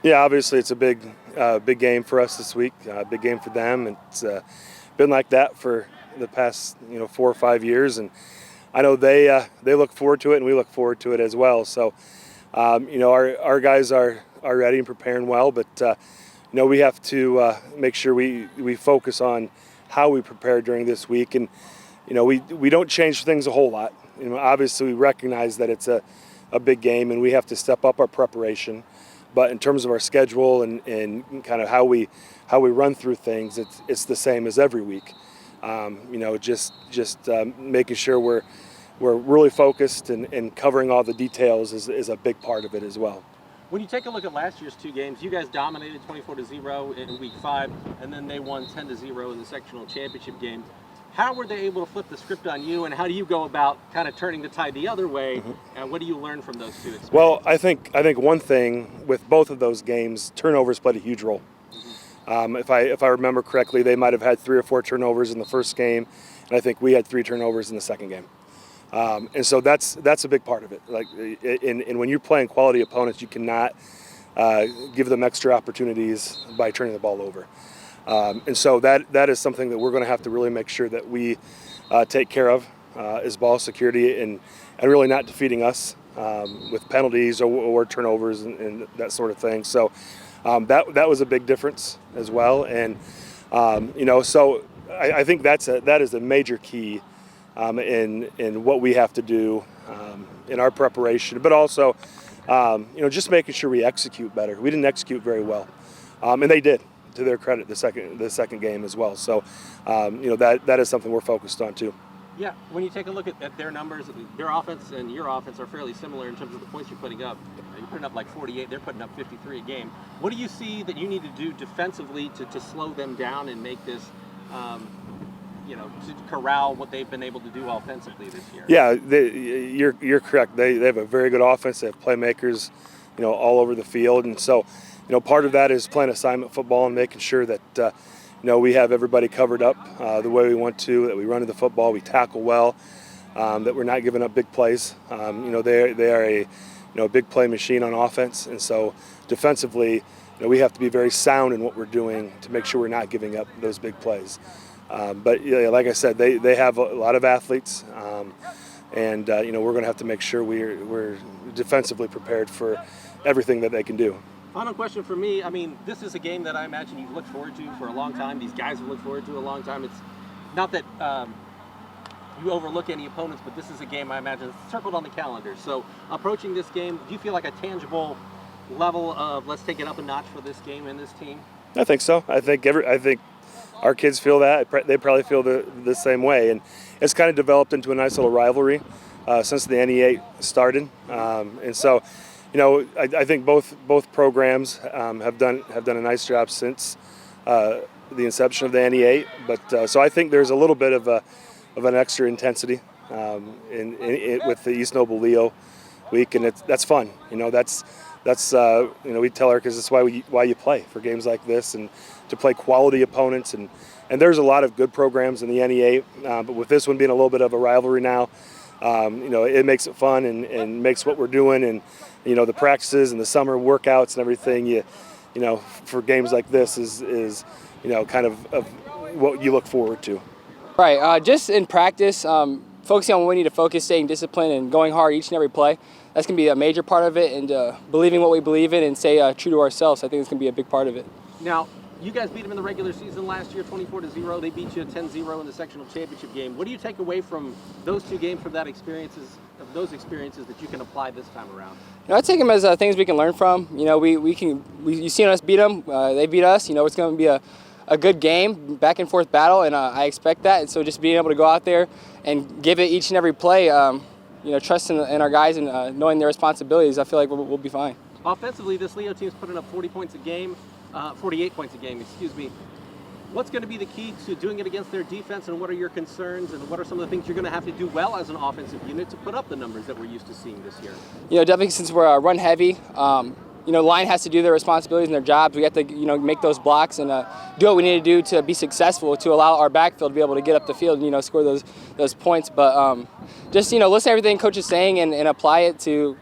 Yeah, obviously it's a big game for us this week. Big game for them. It's been like that for the past 4 or 5 years, and I know they look forward to it, and we look forward to it as well. So our guys are ready and preparing well, but we have to make sure we focus on how we prepare during this week, and we don't change things a whole lot. Obviously we recognize that it's a big game, and we have to step up our preparation. But in terms of our schedule and kind of how we run through things, it's the same as every week. Just making sure we're really focused and covering all the details is a big part of it as well. When you take a look at last year's two games, you guys dominated 24-0 in Week 5, and then they won 10-0 in the sectional championship game. How were they able to flip the script on you, and how do you go about kind of turning the tide the other way? Mm-hmm. And what do you learn from those two experiences? Well, I think one thing with both of those games, turnovers played a huge role. Mm-hmm. If I remember correctly, they might have had 3 or 4 turnovers in the first game, and I think we had 3 turnovers in the second game. And so that's a big part of it. And when you're playing quality opponents, you cannot give them extra opportunities by turning the ball over. And so that is something that we're going to have to really make sure that we take care of is ball security and really not defeating us with penalties or turnovers and that sort of thing. So that was a big difference as well. And so I think that is a major key in what we have to do in our preparation, but also just making sure we execute better. We didn't execute very well, and they did, to their credit, the second game as well. So that is something we're focused on too. Yeah, when you take a look at their numbers, their offense and your offense are fairly similar in terms of the points you're putting up. You're putting up like 48, they're putting up 53 a game. What do you see that you need to do defensively to slow them down and make this to corral what they've been able to do offensively this year? Yeah, you're correct. They have a very good offense. They have playmakers, all over the field, and so part of that is playing assignment football and making sure that we have everybody covered up the way we want to. That we run to the football, we tackle well, that we're not giving up big plays. They are a big play machine on offense, and so defensively, we have to be very sound in what we're doing to make sure we're not giving up those big plays. But like I said, they have a lot of athletes, and we're going to have to make sure we're defensively prepared for everything that they can do. Final question for me. I mean, this is a game that I imagine you've looked forward to for a long time. These guys have looked forward to a long time. It's not that you overlook any opponents, but this is a game I imagine circled on the calendar. So approaching this game, do you feel like a tangible level of let's take it up a notch for this game and this team? I think so. I think our kids feel that. They probably feel the same way. And it's kind of developed into a nice little rivalry since the NE8 started. And so, I think both programs have done a nice job since the inception of the NE8. But so I think there's a little bit of an extra intensity with the East Noble Leo week, and that's fun. We tell our kids that's why you play for games like this, and to play quality opponents, and there's a lot of good programs in the NE8, but with this one being a little bit of a rivalry now, it makes it fun and makes what we're doing and the practices and the summer workouts and everything for games like this is kind of what you look forward to. Right, just in practice, focusing on what we need to focus, staying disciplined and going hard each and every play. That's going to be a major part of it, and believing what we believe in and stay true to ourselves. I think it's going to be a big part of it. Now, you guys beat them in the regular season last year, 24-0. They beat you 10-0 in the sectional championship game. What do you take away from those two games, from those experiences that you can apply this time around? I take them as things we can learn from. You've seen us beat them. They beat us. It's going to be a good game, back and forth battle, and I expect that. And so just being able to go out there and give it each and every play, trusting in our guys and knowing their responsibilities, I feel like we'll be fine. Offensively, this Leo team's putting up 48 points a game, What's going to be the key to doing it against their defense, and what are your concerns, and what are some of the things you're going to have to do well as an offensive unit to put up the numbers that we're used to seeing this year? Definitely since we're run heavy, line has to do their responsibilities and their jobs. We have to, make those blocks and do what we need to do to be successful, to allow our backfield to be able to get up the field and, score those points. But just, listen to everything Coach is saying and apply it to,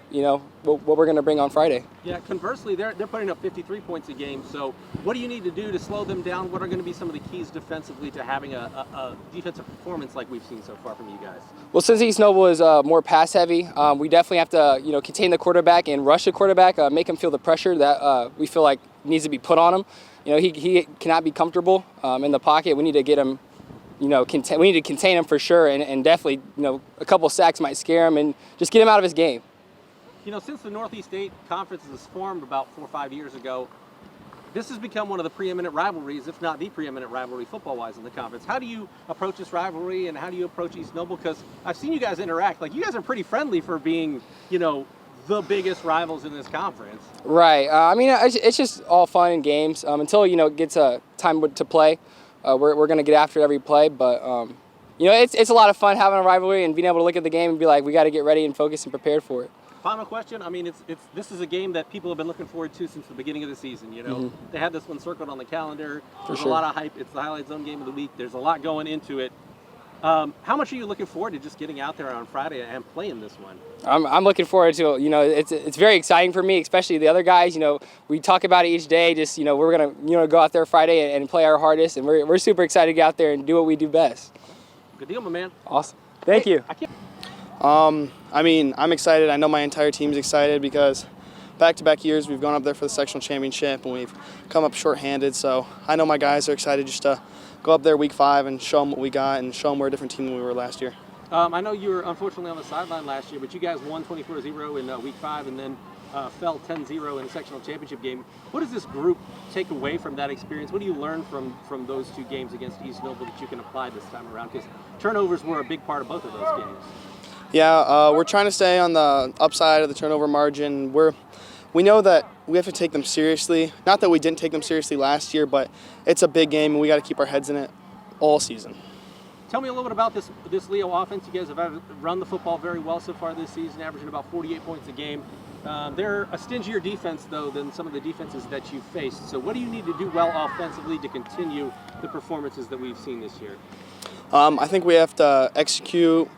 what we're going to bring on Friday. Yeah, conversely, they're putting up 53 points a game. So what do you need to do to slow them down? What are going to be some of the keys defensively to having a defensive performance like we've seen so far from you guys? Well, since East Noble is more pass heavy, we definitely have to contain the quarterback and rush the quarterback, make him feel the pressure that we feel like needs to be put on him. He cannot be comfortable in the pocket. We need to get him. We need to contain him for sure, and definitely, a couple sacks might scare him, and just get him out of his game. Since the Northeast State Conference was formed about 4 or 5 years ago, this has become one of the preeminent rivalries, if not the preeminent rivalry football-wise in the conference. How do you approach this rivalry, and how do you approach East Noble? Because I've seen you guys interact. Like, you guys are pretty friendly for being, the biggest rivals in this conference. Right. It's just all fun and games until it gets time to play. We're going to get after every play, but it's a lot of fun having a rivalry and being able to look at the game and be like, we got to get ready and focused and prepared for it. Final question. This is a game that people have been looking forward to since the beginning of the season. They had this one circled on the calendar. There's a lot of hype. It's the highlight zone game of the week. There's a lot going into it. How much are you looking forward to just getting out there on Friday and playing this one? I'm looking forward to it. It's very exciting for me, especially the other guys. We talk about it each day. Just we're gonna go out there Friday and play our hardest, and we're super excited to get out there and do what we do best. Good deal, my man. Awesome. Thank you. I'm excited. I know my entire team's excited because back-to-back years we've gone up there for the sectional championship and we've come up short-handed. So I know my guys are excited just to go up there week 5 and show them what we got and show them we're a different team than we were last year. I know you were unfortunately on the sideline last year, but you guys won 24-0 in week 5 and then fell 10-0 in a sectional championship game. What does this group take away from that experience? What do you learn from those 2 games against East Noble that you can apply this time around? Because turnovers were a big part of both of those games. Yeah, we're trying to stay on the upside of the turnover margin. We know that we have to take them seriously. Not that we didn't take them seriously last year, but it's a big game and we got to keep our heads in it all season. Tell me a little bit about this Leo offense. You guys have run the football very well so far this season, averaging about 48 points a game. They're a stingier defense, though, than some of the defenses that you've faced. So what do you need to do well offensively to continue the performances that we've seen this year? I think we have to execute.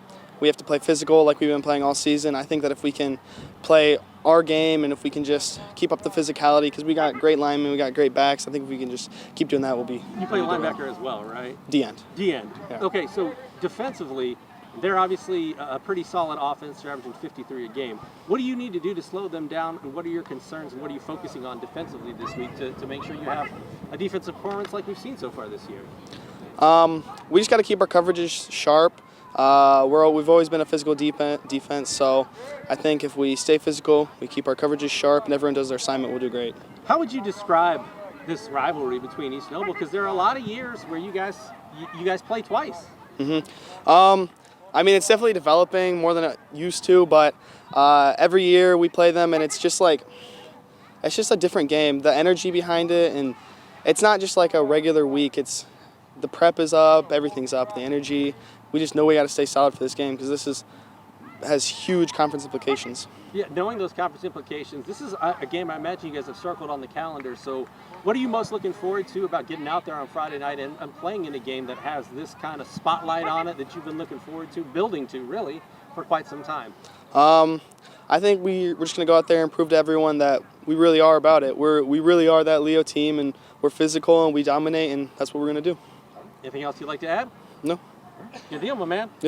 We have to play physical like we've been playing all season. I think that if we can play our game and if we can just keep up the physicality, because we got great linemen, we got great backs, I think if we can just keep doing that, we'll be. You play linebacker as well, right? D-end. D-end. Yeah. Okay, so defensively, they're obviously a pretty solid offense. They're averaging 53 a game. What do you need to do to slow them down, and what are your concerns, and what are you focusing on defensively this week to make sure you have a defensive performance like we've seen so far this year? We just got to keep our coverages sharp. We've always been a physical defense, so I think if we stay physical, we keep our coverages sharp, and everyone does their assignment, we'll do great. How would you describe this rivalry between East Noble? Because there are a lot of years where you guys play twice. It's definitely developing more than it used to, but every year we play them, and it's just a different game. The energy behind it, and it's not just like a regular week. The prep is up, everything's up, the energy. We just know we got to stay solid for this game because this has huge conference implications. Yeah, knowing those conference implications, this is a game I imagine you guys have circled on the calendar. So what are you most looking forward to about getting out there on Friday night and playing in a game that has this kind of spotlight on it that you've been looking forward to, building to really, for quite some time? I think we're just going to go out there and prove to everyone that we really are about it. We really are that Leo team, and we're physical and we dominate, and that's what we're going to do. Anything else you'd like to add? No. Good deal, my man.